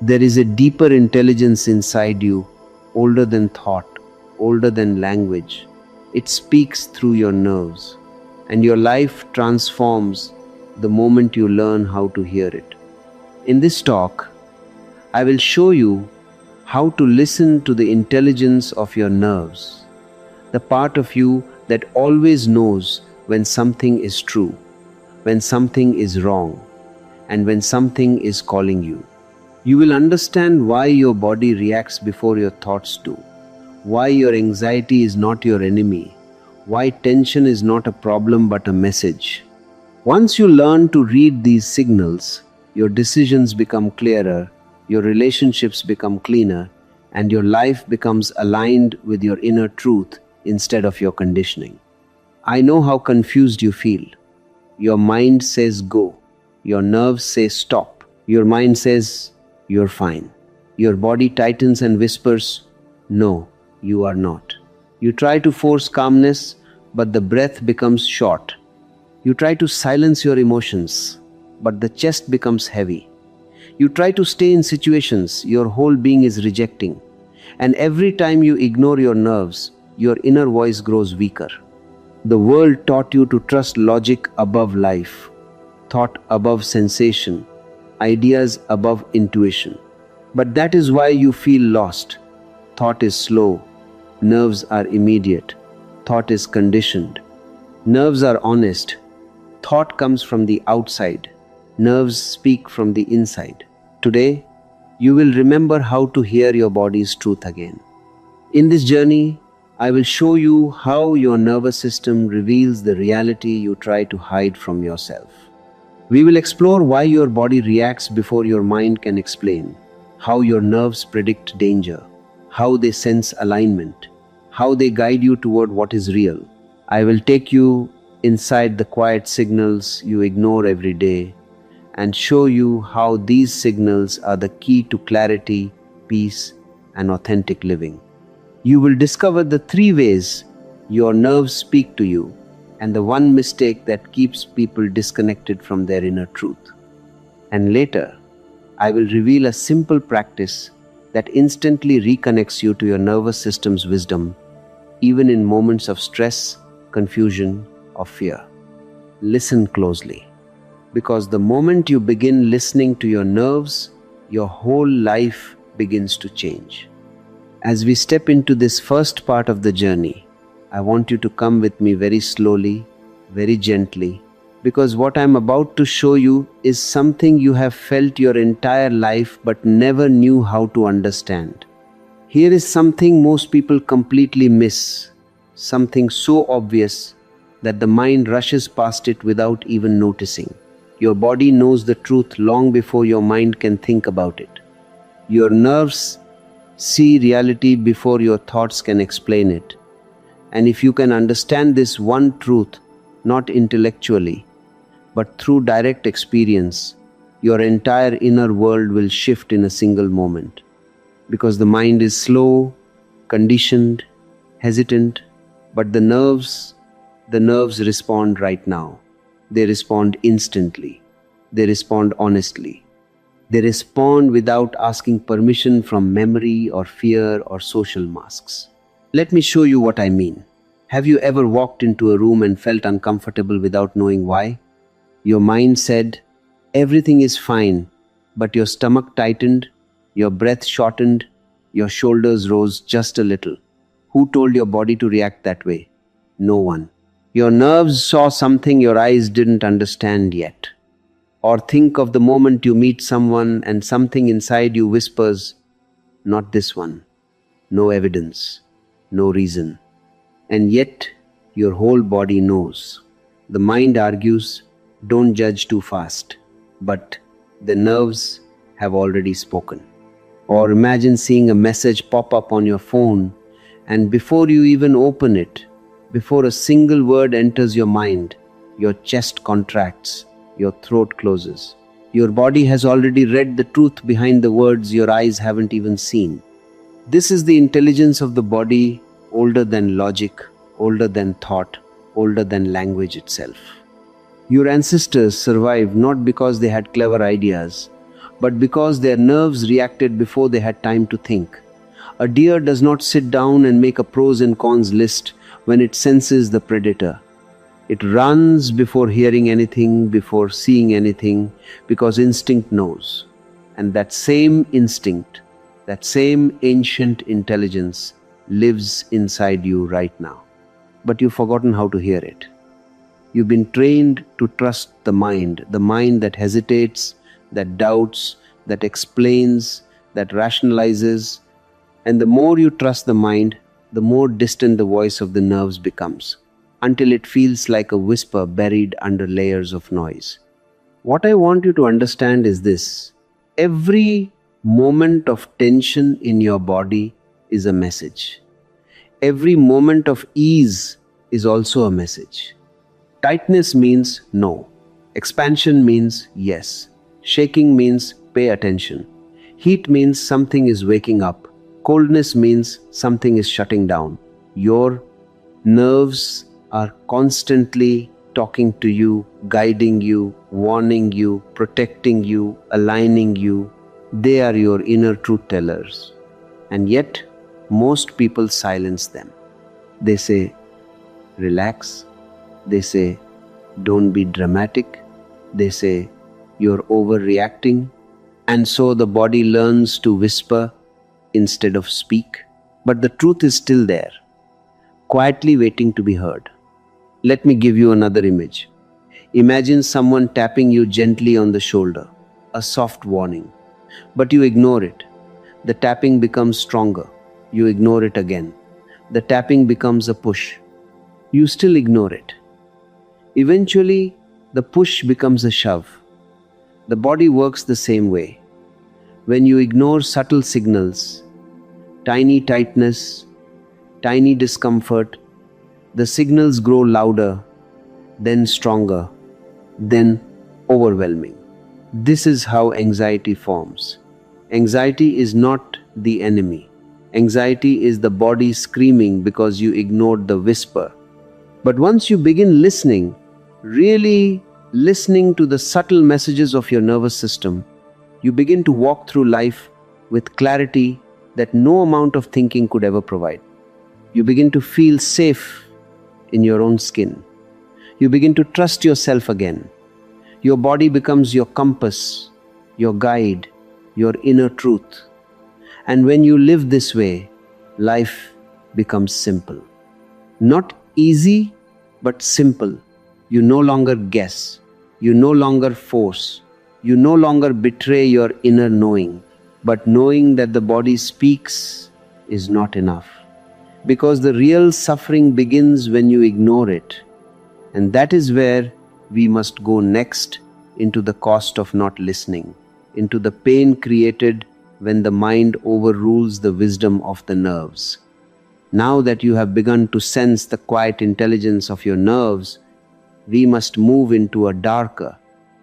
There is a deeper intelligence inside you, older than thought, older than language. It speaks through your nerves, and your life transforms the moment you learn how to hear it. In this talk, I will show you how to listen to the intelligence of your nerves, the part of you that always knows when something is true, when something is wrong, and when something is calling you. You will understand why your body reacts before your thoughts do, why your anxiety is not your enemy, why tension is not a problem but a message. Once you learn to read these signals, your decisions become clearer, your relationships become cleaner, and your life becomes aligned with your inner truth instead of your conditioning. I know how confused you feel. Your mind says go, your nerves say stop, your mind says you're fine. Your body tightens and whispers, no, you are not. You try to force calmness, but the breath becomes short. You try to silence your emotions, but the chest becomes heavy. You try to stay in situations your whole being is rejecting. And every time you ignore your nerves, your inner voice grows weaker. The world taught you to trust logic above life, thought above sensation, ideas above intuition. But that is why you feel lost. Thought is slow, nerves are immediate, thought is conditioned. Nerves are honest, thought comes from the outside, nerves speak from the inside. Today, you will remember how to hear your body's truth again. In this journey, I will show you how your nervous system reveals the reality you try to hide from yourself. We will explore why your body reacts before your mind can explain, how your nerves predict danger, how they sense alignment, how they guide you toward what is real. I will take you inside the quiet signals you ignore every day and show you how these signals are the key to clarity, peace, and authentic living. You will discover the 3 ways your nerves speak to you and the one mistake that keeps people disconnected from their inner truth. And later, I will reveal a simple practice that instantly reconnects you to your nervous system's wisdom, even in moments of stress, confusion, or fear. Listen closely, because the moment you begin listening to your nerves, your whole life begins to change. As we step into this first part of the journey, I want you to come with me very slowly, very gently, because what I'm about to show you is something you have felt your entire life but never knew how to understand. Here is something most people completely miss, something so obvious that the mind rushes past it without even noticing. Your body knows the truth long before your mind can think about it. Your nerves see reality before your thoughts can explain it. And if you can understand this one truth, not intellectually, but through direct experience, your entire inner world will shift in a single moment. Because the mind is slow, conditioned, hesitant, but the nerves respond right now. They respond instantly. They respond honestly. They respond without asking permission from memory or fear or social masks. Let me show you what I mean. Have you ever walked into a room and felt uncomfortable without knowing why? Your mind said, everything is fine, but your stomach tightened, your breath shortened, your shoulders rose just a little. Who told your body to react that way? No one. Your nerves saw something your eyes didn't understand yet. Or think of the moment you meet someone and something inside you whispers, not this one. No evidence, no reason. And yet, your whole body knows. The mind argues, don't judge too fast. But the nerves have already spoken. Or imagine seeing a message pop up on your phone, and before you even open it, before a single word enters your mind, your chest contracts, your throat closes. Your body has already read the truth behind the words your eyes haven't even seen. This is the intelligence of the body, older than logic, older than thought, older than language itself. Your ancestors survived not because they had clever ideas, but because their nerves reacted before they had time to think. A deer does not sit down and make a pros and cons list when it senses the predator. It runs before hearing anything, before seeing anything, because instinct knows. And that same instinct, that same ancient intelligence lives inside you right now. But you've forgotten how to hear it. You've been trained to trust the mind that hesitates, that doubts, that explains, that rationalizes. And the more you trust the mind, the more distant the voice of the nerves becomes, until it feels like a whisper buried under layers of noise. What I want you to understand is this: every moment of tension in your body is a message. Every moment of ease is also a message. Tightness means no. Expansion means yes. Shaking means pay attention. Heat means something is waking up. Coldness means something is shutting down. Your nerves are constantly talking to you, guiding you, warning you, protecting you, aligning you. They are your inner truth tellers. And yet, most people silence them. They say, relax. They say, don't be dramatic. They say, you're overreacting. And so the body learns to whisper instead of speak. But the truth is still there, quietly waiting to be heard. Let me give you another image. Imagine someone tapping you gently on the shoulder, a soft warning. But you ignore it. The tapping becomes stronger. You ignore it again. The tapping becomes a push. You still ignore it. Eventually, the push becomes a shove. The body works the same way. When you ignore subtle signals, tiny tightness, tiny discomfort, the signals grow louder, then stronger, then overwhelming. This is how anxiety forms. Anxiety is not the enemy. Anxiety is the body screaming because you ignored the whisper. But once you begin listening, really listening to the subtle messages of your nervous system, you begin to walk through life with clarity that no amount of thinking could ever provide. You begin to feel safe in your own skin. You begin to trust yourself again. Your body becomes your compass, your guide, your inner truth. And when you live this way, life becomes simple. Not easy, but simple. You no longer guess. You no longer force. You no longer betray your inner knowing. But knowing that the body speaks is not enough. Because the real suffering begins when you ignore it. And that is where we must go next, into the cost of not listening, into the pain created when the mind overrules the wisdom of the nerves. Now that you have begun to sense the quiet intelligence of your nerves, we must move into a darker,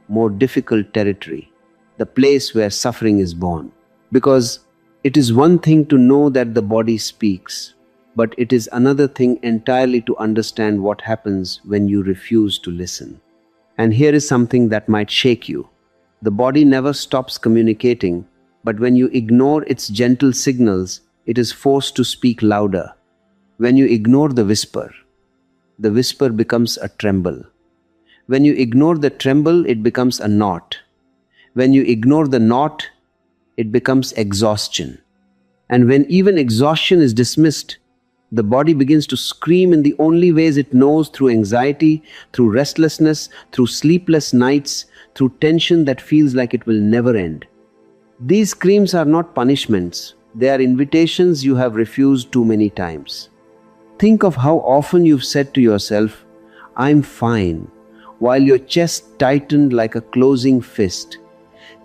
more difficult territory, the place where suffering is born. Because it is one thing to know that the body speaks, but it is another thing entirely to understand what happens when you refuse to listen. And here is something that might shake you. The body never stops communicating, but when you ignore its gentle signals, it is forced to speak louder. When you ignore the whisper becomes a tremble. When you ignore the tremble, it becomes a knot. When you ignore the knot, it becomes exhaustion. And when even exhaustion is dismissed, the body begins to scream in the only ways it knows, through anxiety, through restlessness, through sleepless nights, through tension that feels like it will never end. These screams are not punishments. They are invitations you have refused too many times. Think of how often you've said to yourself, "I'm fine," while your chest tightened like a closing fist.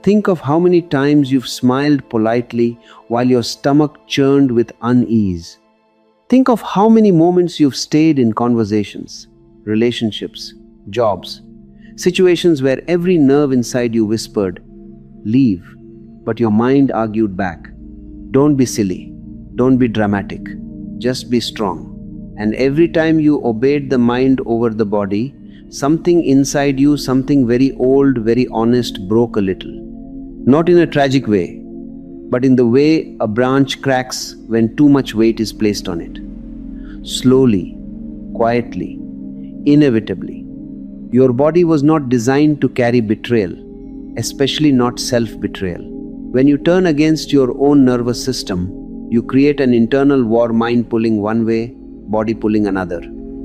Think of how many times you've smiled politely while your stomach churned with unease. Think of how many moments you've stayed in conversations, relationships, jobs, situations where every nerve inside you whispered, "Leave," but your mind argued back, "Don't be silly, don't be dramatic, just be strong." And every time you obeyed the mind over the body, something inside you, something very old, very honest, broke a little. Not in a tragic way, but in the way a branch cracks when too much weight is placed on it. Slowly, quietly, inevitably. Your body was not designed to carry betrayal, especially not self-betrayal. When you turn against your own nervous system, you create an internal war, mind pulling one way, body pulling another.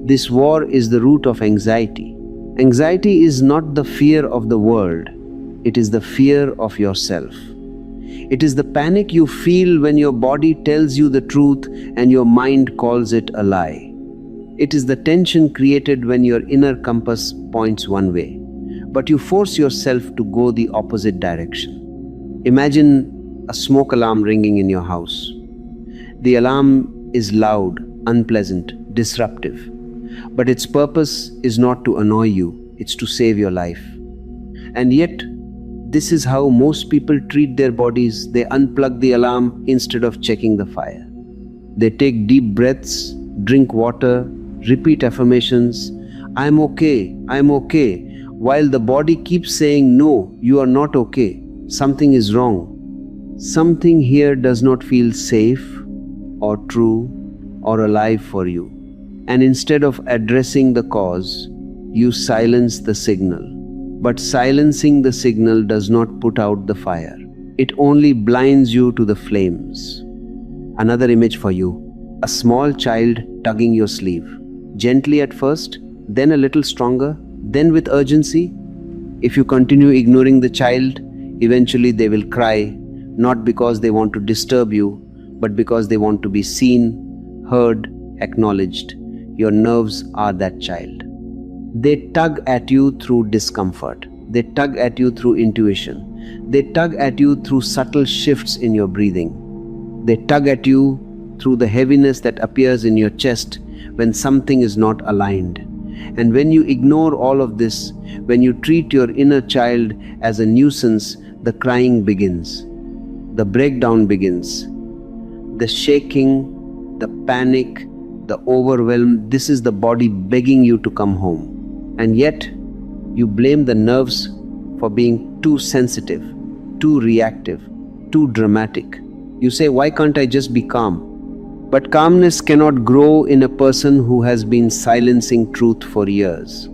This war is the root of anxiety. Anxiety is not the fear of the world, it is the fear of yourself. It is the panic you feel when your body tells you the truth and your mind calls it a lie. It is the tension created when your inner compass points one way, but you force yourself to go the opposite direction. Imagine a smoke alarm ringing in your house. The alarm is loud, unpleasant, disruptive, but its purpose is not to annoy you, it's to save your life. And yet, this is how most people treat their bodies. They unplug the alarm instead of checking the fire. They take deep breaths, drink water, repeat affirmations, I'm okay, while the body keeps saying, no, you are not okay, something is wrong. Something here does not feel safe or true or alive for you. And instead of addressing the cause, you silence the signal. But silencing the signal does not put out the fire. It only blinds you to the flames. Another image for you. A small child tugging your sleeve. Gently at first, then a little stronger, then with urgency. If you continue ignoring the child, eventually they will cry, not because they want to disturb you, but because they want to be seen, heard, acknowledged. Your nerves are that child. They tug at you through discomfort. They tug at you through intuition. They tug at you through subtle shifts in your breathing. They tug at you through the heaviness that appears in your chest when something is not aligned. And when you ignore all of this, when you treat your inner child as a nuisance, the crying begins. The breakdown begins. The shaking, the panic, the overwhelm, this is the body begging you to come home. And yet, you blame the nerves for being too sensitive, too reactive, too dramatic. You say, why can't I just be calm? But calmness cannot grow in a person who has been silencing truth for years.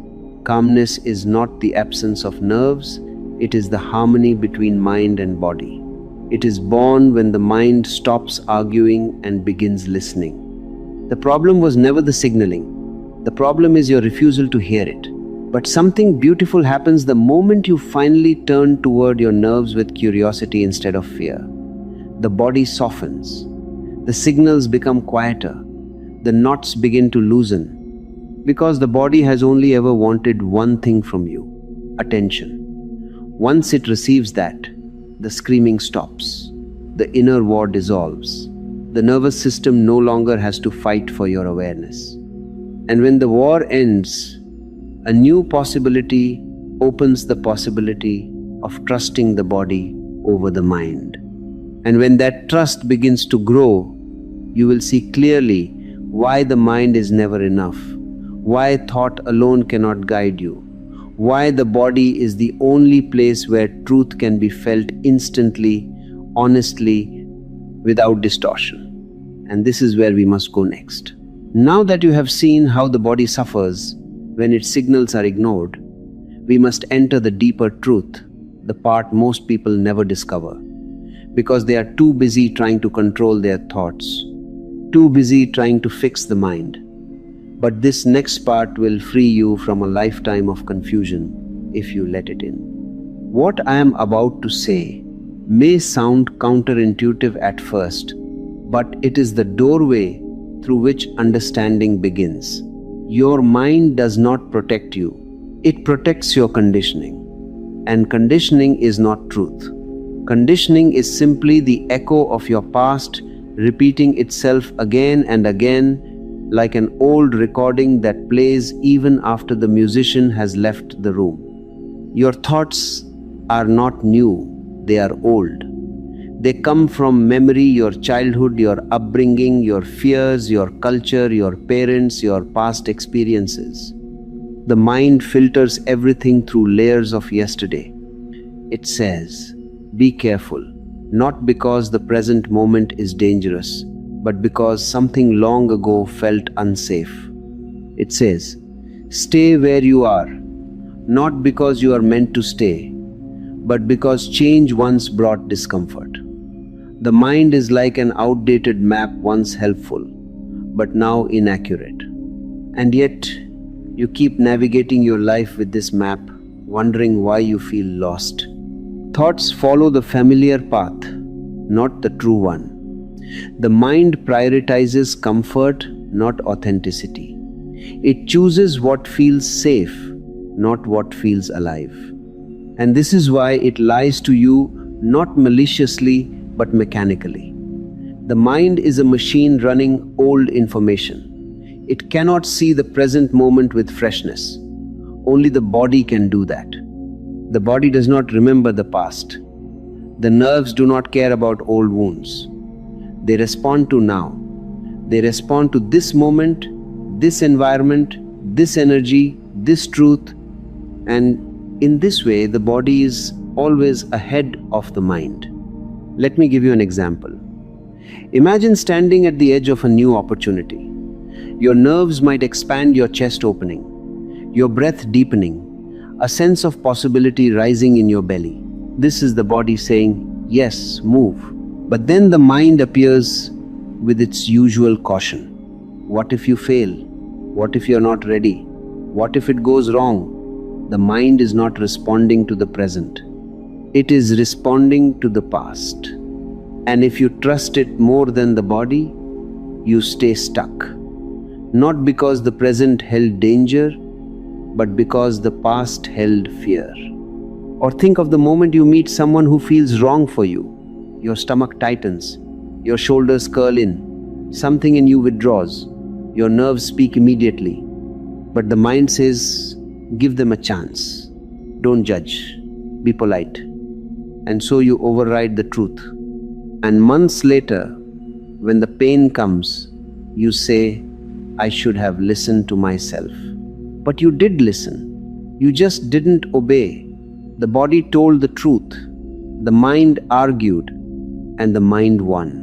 Calmness is not the absence of nerves, it is the harmony between mind and body. It is born when the mind stops arguing and begins listening. The problem was never the signaling. The problem is your refusal to hear it. But something beautiful happens the moment you finally turn toward your nerves with curiosity instead of fear. The body softens. The signals become quieter. The knots begin to loosen. Because the body has only ever wanted one thing from you: attention. Once it receives that, the screaming stops. The inner war dissolves. The nervous system no longer has to fight for your awareness. And when the war ends, a new possibility opens, the possibility of trusting the body over the mind. And when that trust begins to grow, you will see clearly why the mind is never enough, why thought alone cannot guide you, why the body is the only place where truth can be felt instantly, honestly, without distortion. And this is where we must go next. Now that you have seen how the body suffers when its signals are ignored, we must enter the deeper truth, the part most people never discover, because they are too busy trying to control their thoughts, too busy trying to fix the mind. But this next part will free you from a lifetime of confusion if you let it in. What I am about to say may sound counterintuitive at first, but it is the doorway through which understanding begins. Your mind does not protect you, it protects your conditioning. And conditioning is not truth. Conditioning is simply the echo of your past repeating itself again and again, like an old recording that plays even after the musician has left the room. Your thoughts are not new, they are old. They come from memory, your childhood, your upbringing, your fears, your culture, your parents, your past experiences. The mind filters everything through layers of yesterday. It says, Be careful, not because the present moment is dangerous, but because something long ago felt unsafe. It says, stay where you are, not because you are meant to stay, but because change once brought discomfort. The mind is like an outdated map, once helpful, but now inaccurate. And yet, you keep navigating your life with this map, wondering why you feel lost. Thoughts follow the familiar path, not the true one. The mind prioritizes comfort, not authenticity. It chooses what feels safe, not what feels alive. And this is why it lies to you, not maliciously but mechanically. The mind is a machine running old information. It cannot see the present moment with freshness. Only the body can do that. The body does not remember the past. The nerves do not care about old wounds. They respond to now. They respond to this moment, this environment, this energy, this truth. And in this way, the body is always ahead of the mind. Let me give you an example. Imagine standing at the edge of a new opportunity. Your nerves might expand, your chest opening, your breath deepening, a sense of possibility rising in your belly. This is the body saying, yes, move. But then the mind appears with its usual caution. What if you fail? What if you're not ready? What if it goes wrong? The mind is not responding to the present. It is responding to the past. And if you trust it more than the body, you stay stuck. Not because the present held danger, but because the past held fear. Or think of the moment you meet someone who feels wrong for you. Your stomach tightens, your shoulders curl in, something in you withdraws, your nerves speak immediately. But the mind says, give them a chance. Don't judge. Be polite. And so you override the truth. And months later, when the pain comes, you say, I should have listened to myself. But you did listen. You just didn't obey. The body told the truth. The mind argued, and the mind won.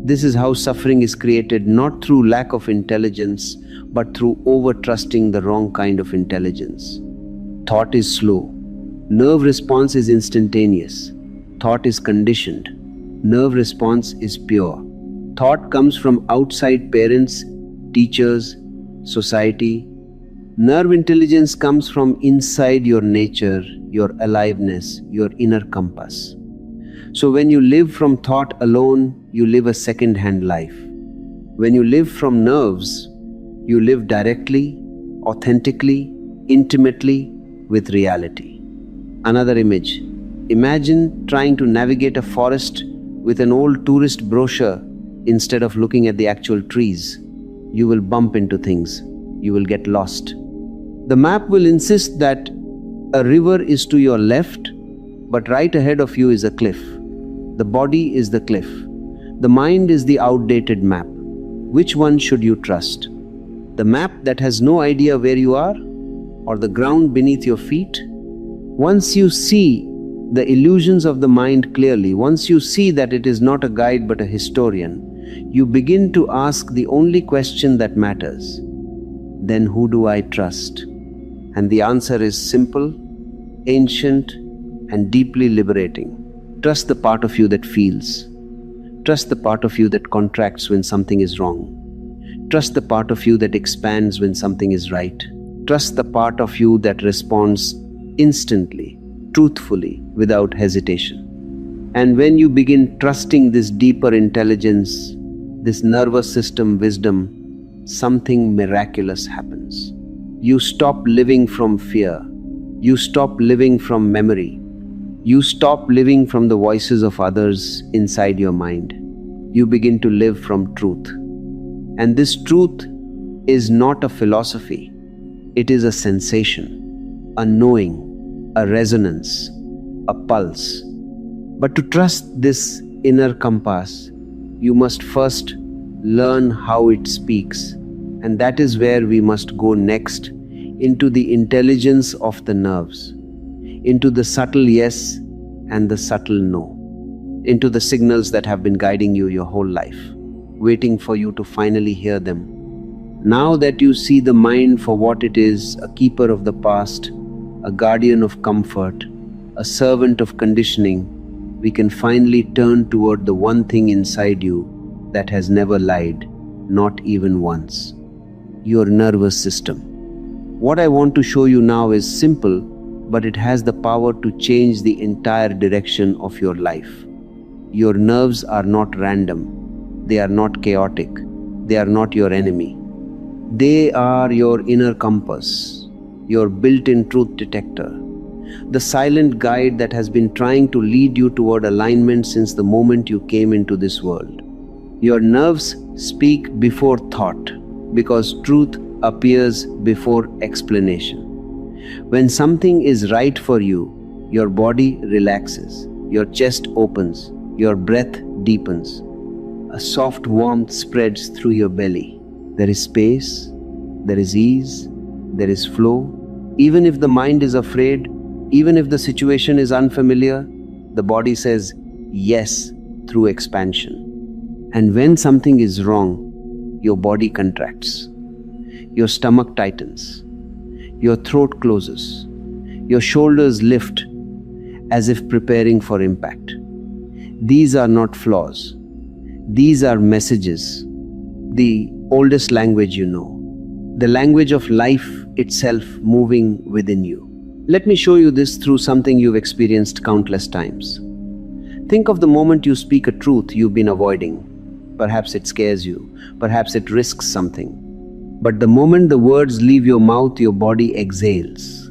This is how suffering is created, not through lack of intelligence, but through over-trusting the wrong kind of intelligence. Thought is slow. Nerve response is instantaneous. Thought is conditioned. Nerve response is pure. Thought comes from outside parents, teachers, society. Nerve intelligence comes from inside your nature, your aliveness, your inner compass. So when you live from thought alone, you live a second-hand life. When you live from nerves, you live directly, authentically, intimately with reality. Another image. Imagine trying to navigate a forest with an old tourist brochure instead of looking at the actual trees. You will bump into things. You will get lost. The map will insist that a river is to your left, but right ahead of you is a cliff. The body is the cliff. The mind is the outdated map. Which one should you trust? The map that has no idea where you are, or the ground beneath your feet? Once you see the illusions of the mind clearly, once you see that it is not a guide but a historian, you begin to ask the only question that matters. Then who do I trust? And the answer is simple, ancient, and deeply liberating. Trust the part of you that feels. Trust the part of you that contracts when something is wrong. Trust the part of you that expands when something is right. Trust the part of you that responds instantly, truthfully, without hesitation. And when you begin trusting this deeper intelligence, this nervous system wisdom, something miraculous happens. You stop living from fear. You stop living from memory. You stop living from the voices of others inside your mind. You begin to live from truth. And this truth is not a philosophy. It is a sensation, a knowing, a resonance, a pulse. But to trust this inner compass, you must first learn how it speaks. And that is where we must go next, into the intelligence of the nerves, into the subtle yes and the subtle no, into the signals that have been guiding you your whole life, waiting for you to finally hear them. Now that you see the mind for what it is, a keeper of the past, a guardian of comfort, a servant of conditioning, we can finally turn toward the one thing inside you that has never lied, not even once: your nervous system. What I want to show you now is simple, but it has the power to change the entire direction of your life. Your nerves are not random, they are not chaotic, they are not your enemy. They are your inner compass, your built-in truth detector, the silent guide that has been trying to lead you toward alignment since the moment you came into this world. Your nerves speak before thought, because truth appears before explanation. When something is right for you, your body relaxes, your chest opens, your breath deepens. A soft warmth spreads through your belly. There is space, there is ease, there is flow. Even if the mind is afraid, even if the situation is unfamiliar, the body says yes through expansion. And when something is wrong, your body contracts. Your stomach tightens. Your throat closes. Your shoulders lift as if preparing for impact. These are not flaws. These are messages. The oldest language you know. The language of life itself moving within you. Let me show you this through something you've experienced countless times. Think of the moment you speak a truth you've been avoiding. Perhaps it scares you. Perhaps it risks something. But the moment the words leave your mouth, your body exhales.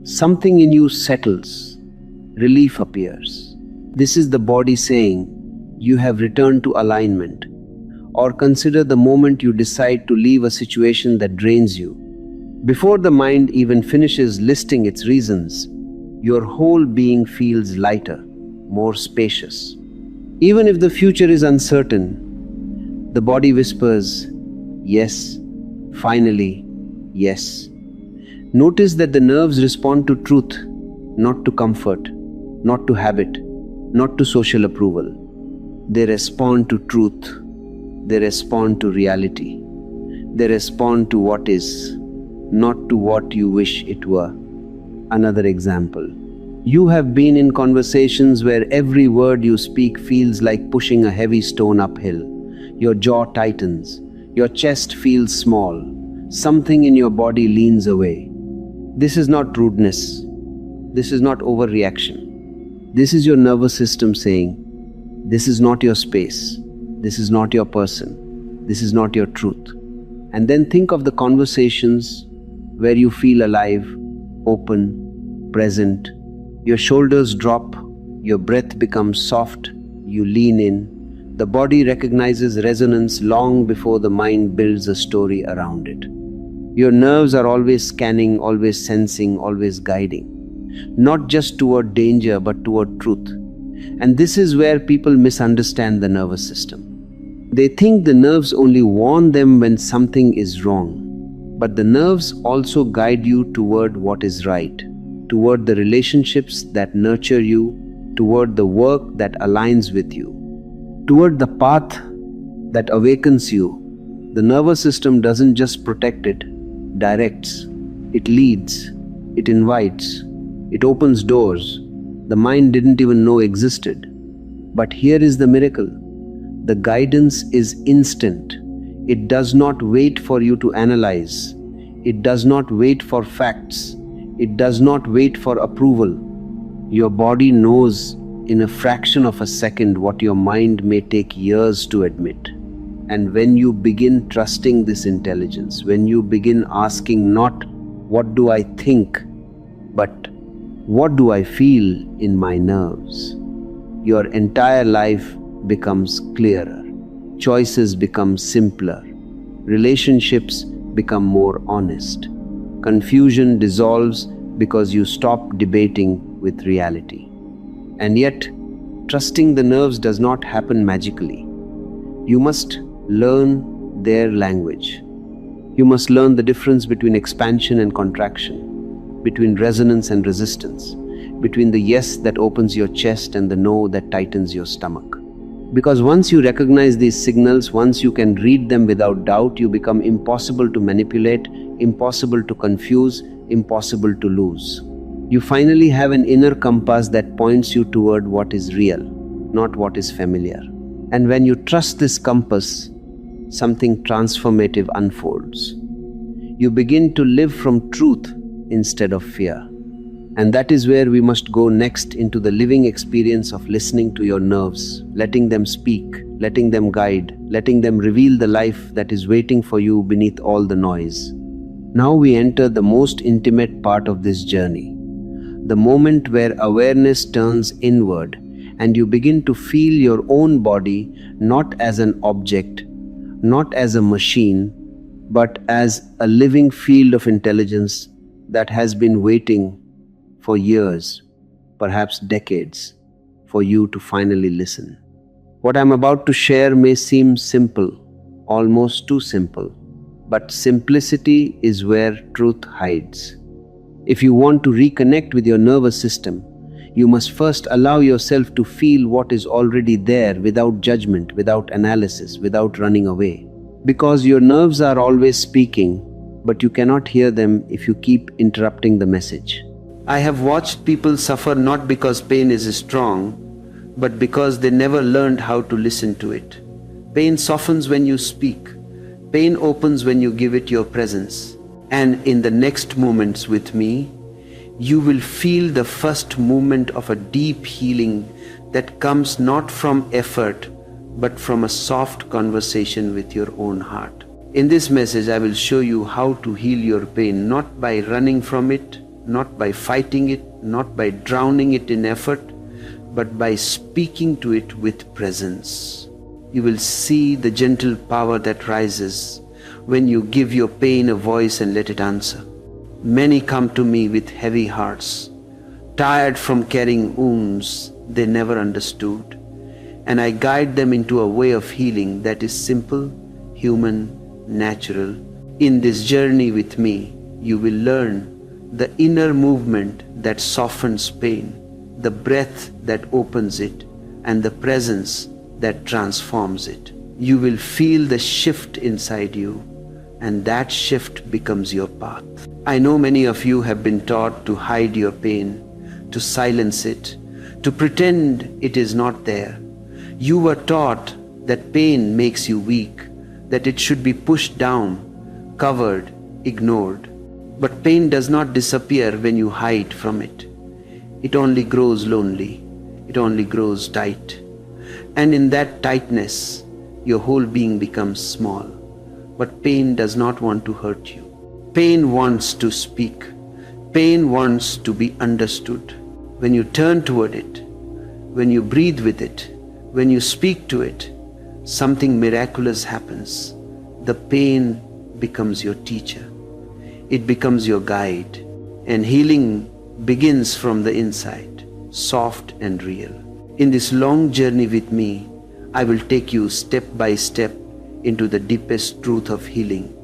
Something in you settles. Relief appears. This is the body saying, you have returned to alignment. Or consider the moment you decide to leave a situation that drains you. Before the mind even finishes listing its reasons, your whole being feels lighter, more spacious. Even if the future is uncertain, the body whispers, yes, finally, yes. Notice that the nerves respond to truth, not to comfort, not to habit, not to social approval. They respond to truth. They respond to reality. They respond to what is, not to what you wish it were. Another example. You have been in conversations where every word you speak feels like pushing a heavy stone uphill. Your jaw tightens. Your chest feels small. Something in your body leans away. This is not rudeness. This is not overreaction. This is your nervous system saying, this is not your space. This is not your person. This is not your truth. And then think of the conversations where you feel alive, open, present. Your shoulders drop, your breath becomes soft, you lean in. The body recognizes resonance long before the mind builds a story around it. Your nerves are always scanning, always sensing, always guiding. Not just toward danger, but toward truth. And this is where people misunderstand the nervous system. They think the nerves only warn them when something is wrong. But the nerves also guide you toward what is right, toward the relationships that nurture you, toward the work that aligns with you, toward the path that awakens you. The nervous system doesn't just protect, it directs, it leads, it invites, it opens doors the mind didn't even know existed. But here is the miracle. The guidance is instant. It does not wait for you to analyze. It does not wait for facts. It does not wait for approval. Your body knows in a fraction of a second what your mind may take years to admit. And when you begin trusting this intelligence, when you begin asking not what do I think, but what do I feel in my nerves, your entire life becomes clearer. Choices become simpler. Relationships become more honest. Confusion dissolves because you stop debating with reality. And yet, trusting the nerves does not happen magically. You must learn their language. You must learn the difference between expansion and contraction, between resonance and resistance, between the yes that opens your chest and the no that tightens your stomach. Because once you recognize these signals, once you can read them without doubt, you become impossible to manipulate, impossible to confuse, impossible to lose. You finally have an inner compass that points you toward what is real, not what is familiar. And when you trust this compass, something transformative unfolds. You begin to live from truth instead of fear. And that is where we must go next, into the living experience of listening to your nerves, letting them speak, letting them guide, letting them reveal the life that is waiting for you beneath all the noise. Now we enter the most intimate part of this journey, the moment where awareness turns inward and you begin to feel your own body not as an object, not as a machine, but as a living field of intelligence that has been waiting for years, perhaps decades, for you to finally listen. What I'm about to share may seem simple, almost too simple, but simplicity is where truth hides. If you want to reconnect with your nervous system, you must first allow yourself to feel what is already there without judgment, without analysis, without running away. Because your nerves are always speaking, but you cannot hear them if you keep interrupting the message. I have watched people suffer not because pain is strong, but because they never learned how to listen to it. Pain softens when you speak. Pain opens when you give it your presence. And in the next moments with me, you will feel the first movement of a deep healing that comes not from effort, but from a soft conversation with your own heart. In this message, I will show you how to heal your pain, not by running from it, not by fighting it, not by drowning it in effort, but by speaking to it with presence. You will see the gentle power that rises when you give your pain a voice and let it answer. Many come to me with heavy hearts, tired from carrying wounds they never understood, and I guide them into a way of healing that is simple, human, natural. In this journey with me, you will learn the inner movement that softens pain, the breath that opens it, and the presence that transforms it. You will feel the shift inside you, and that shift becomes your path. I know many of you have been taught to hide your pain, to silence it, to pretend it is not there. You were taught that pain makes you weak, that it should be pushed down, covered, ignored. But pain does not disappear when you hide from it. It only grows lonely. It only grows tight. And in that tightness, your whole being becomes small. But pain does not want to hurt you. Pain wants to speak. Pain wants to be understood. When you turn toward it, when you breathe with it, when you speak to it, something miraculous happens. The pain becomes your teacher. It becomes your guide, and healing begins from the inside, soft and real. In this long journey with me, I will take you step by step into the deepest truth of healing.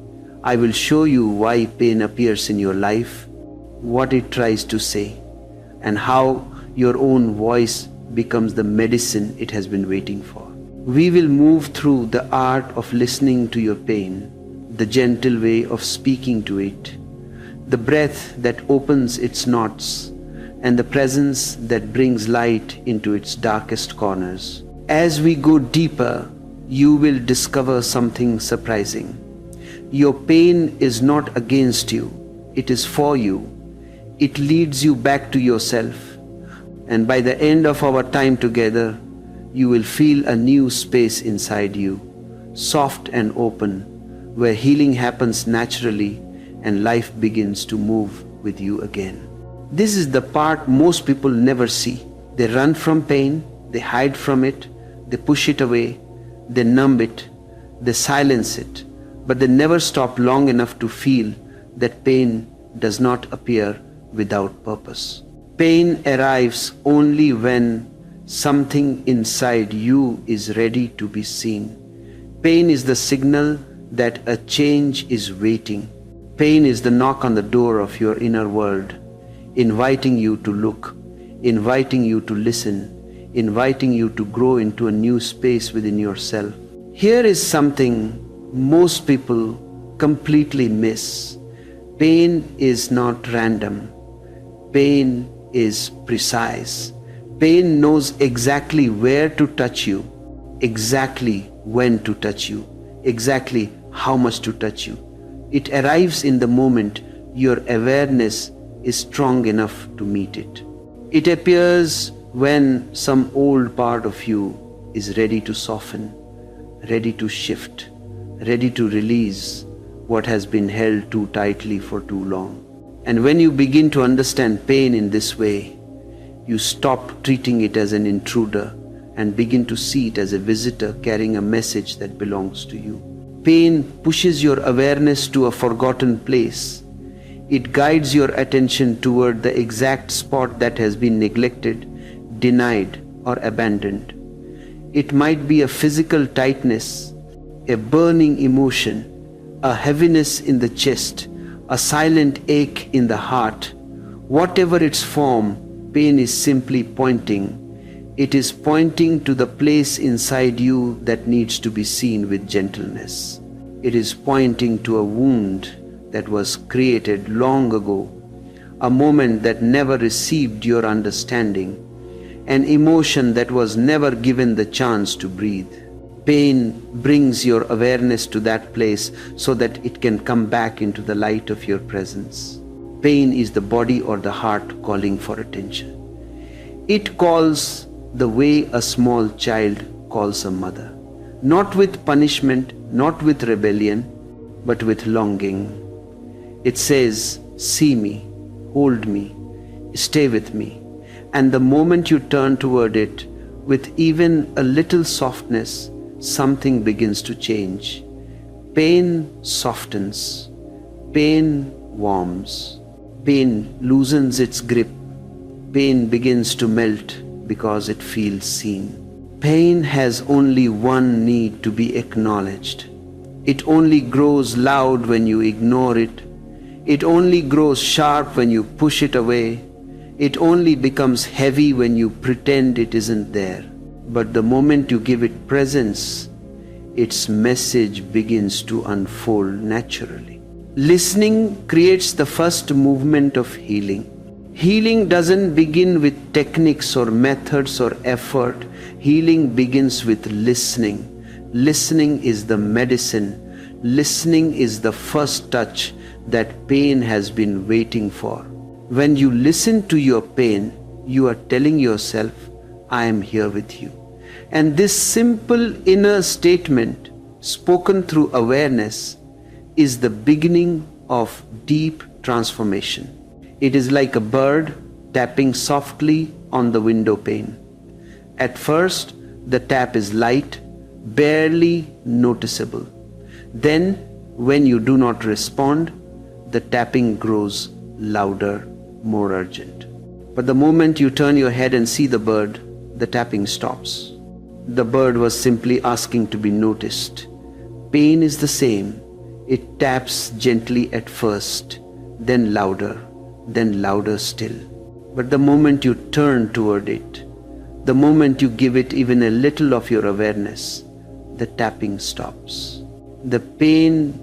I will show you why pain appears in your life, what it tries to say, and how your own voice becomes the medicine it has been waiting for. We will move through the art of listening to your pain, the gentle way of speaking to it, the breath that opens its knots, and the presence that brings light into its darkest corners. As we go deeper, you will discover something surprising. Your pain is not against you, it is for you. It leads you back to yourself. And by the end of our time together, you will feel a new space inside you, soft and open, where healing happens naturally and life begins to move with you again. This is the part most people never see. They run from pain, they hide from it, they push it away, they numb it, they silence it, but they never stop long enough to feel that pain does not appear without purpose. Pain arrives only when something inside you is ready to be seen. Pain is the signal that a change is waiting. Pain is the knock on the door of your inner world, inviting you to look, inviting you to listen, inviting you to grow into a new space within yourself. Here is something most people completely miss. Pain is not random. Pain is precise. Pain knows exactly where to touch you, exactly when to touch you, exactly how much to touch you. It arrives in the moment your awareness is strong enough to meet it. It appears when some old part of you is ready to soften, ready to shift, ready to release what has been held too tightly for too long. And when you begin to understand pain in this way, you stop treating it as an intruder and begin to see it as a visitor carrying a message that belongs to you. Pain pushes your awareness to a forgotten place. It guides your attention toward the exact spot that has been neglected, denied, or abandoned. It might be a physical tightness, a burning emotion, a heaviness in the chest, a silent ache in the heart. Whatever its form, pain is simply pointing. It is pointing to the place inside you that needs to be seen with gentleness. It is pointing to a wound that was created long ago, a moment that never received your understanding, an emotion that was never given the chance to breathe. Pain brings your awareness to that place so that it can come back into the light of your presence. Pain is the body or the heart calling for attention. It calls the way a small child calls a mother, not with punishment, not with rebellion, but with longing. It says, "See me, hold me, stay with me." And the moment you turn toward it with even a little softness, something begins to change. Pain softens, pain warms, pain loosens its grip, pain begins to melt because it feels seen. Pain has only one need to be acknowledged. It only grows loud when you ignore it. It only grows sharp when you push it away. It only becomes heavy when you pretend it isn't there. But the moment you give it presence, its message begins to unfold naturally. Listening creates the first movement of healing. Healing doesn't begin with techniques or methods or effort. Healing begins with listening. Listening is the medicine. Listening is the first touch that pain has been waiting for. When you listen to your pain, you are telling yourself, "I am here with you." And this simple inner statement, spoken through awareness, is the beginning of deep transformation. It is like a bird tapping softly on the window pane. At first, the tap is light, barely noticeable. Then, when you do not respond, the tapping grows louder, more urgent. But the moment you turn your head and see the bird, the tapping stops. The bird was simply asking to be noticed. Pain is the same. It taps gently at first, then louder still. But the moment you turn toward it, the moment you give it even a little of your awareness, the tapping stops. The pain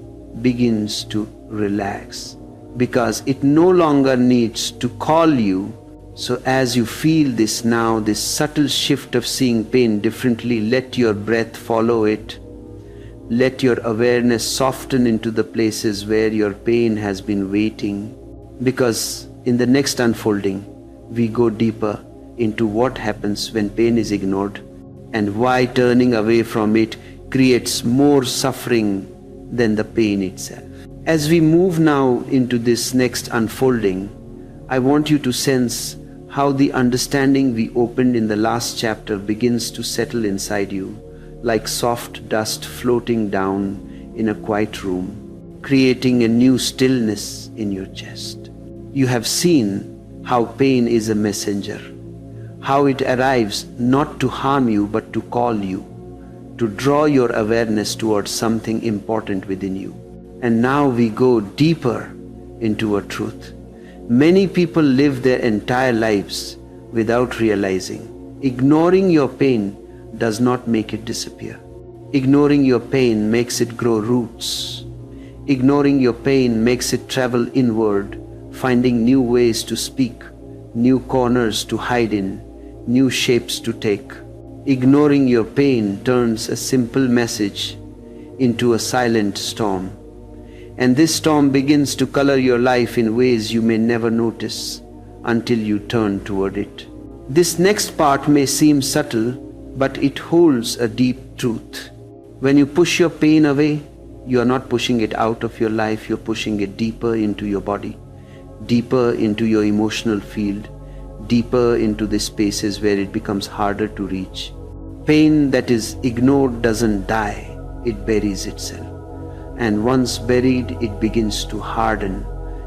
begins to relax because it no longer needs to call you. So as you feel this now, this subtle shift of seeing pain differently, let your breath follow it. Let your awareness soften into the places where your pain has been waiting. Because in the next unfolding, we go deeper into what happens when pain is ignored and why turning away from it creates more suffering than the pain itself. As we move now into this next unfolding, I want you to sense how the understanding we opened in the last chapter begins to settle inside you, like soft dust floating down in a quiet room, creating a new stillness in your chest. You have seen how pain is a messenger, how it arrives not to harm you but to call you, to draw your awareness towards something important within you. And now we go deeper into a truth. Many people live their entire lives without realizing. Ignoring your pain does not make it disappear. Ignoring your pain makes it grow roots. Ignoring your pain makes it travel inward, finding new ways to speak, new corners to hide in, new shapes to take. Ignoring your pain turns a simple message into a silent storm. And this storm begins to color your life in ways you may never notice until you turn toward it. This next part may seem subtle, but it holds a deep truth. When you push your pain away, you are not pushing it out of your life, you're pushing it deeper into your body, deeper into your emotional field, deeper into the spaces where it becomes harder to reach. Pain that is ignored doesn't die, it buries itself. And once buried, it begins to harden.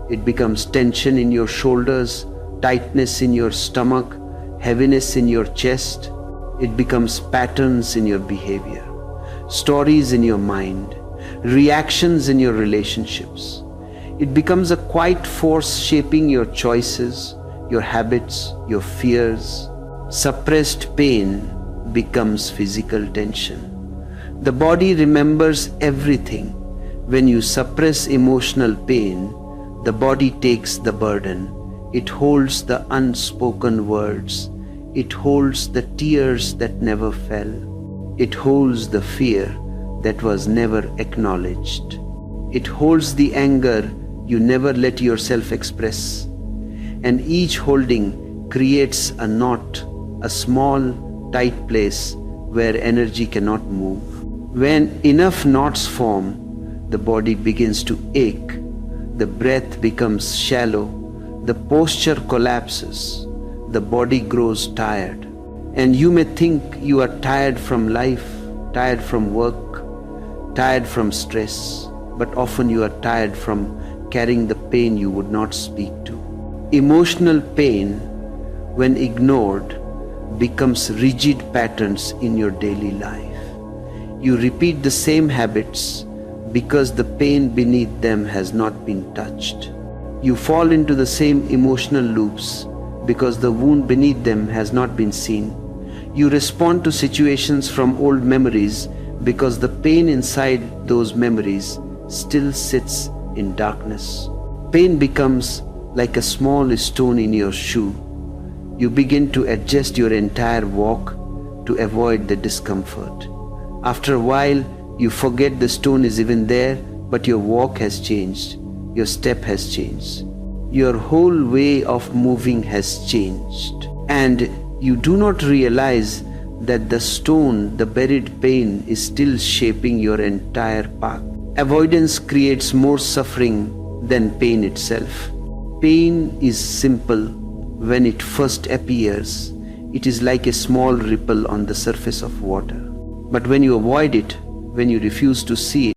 It becomes tension in your shoulders, tightness in your stomach, heaviness in your chest. It becomes patterns in your behavior, stories in your mind, reactions in your relationships. It becomes a quiet force shaping your choices, your habits, your fears. Suppressed pain becomes physical tension. The body remembers everything. When you suppress emotional pain, the body takes the burden. It holds the unspoken words. It holds the tears that never fell. It holds the fear that was never acknowledged. It holds the anger you never let yourself express. And each holding creates a knot, a small, tight place where energy cannot move. When enough knots form, the body begins to ache, the breath becomes shallow, the posture collapses, the body grows tired. And you may think you are tired from life, tired from work, tired from stress, but often you are tired from carrying the pain you would not speak to. Emotional pain, when ignored, becomes rigid patterns in your daily life. You repeat the same habits because the pain beneath them has not been touched. You fall into the same emotional loops because the wound beneath them has not been seen. You respond to situations from old memories because the pain inside those memories still sits in darkness. Pain becomes like a small stone in your shoe. You begin to adjust your entire walk to avoid the discomfort. After a while, you forget the stone is even there, but your walk has changed. Your step has changed. Your whole way of moving has changed. And you do not realize that the stone, the buried pain, is still shaping your entire path. Avoidance creates more suffering than pain itself. Pain is simple when it first appears. It is like a small ripple on the surface of water. But when you avoid it, when you refuse to see it,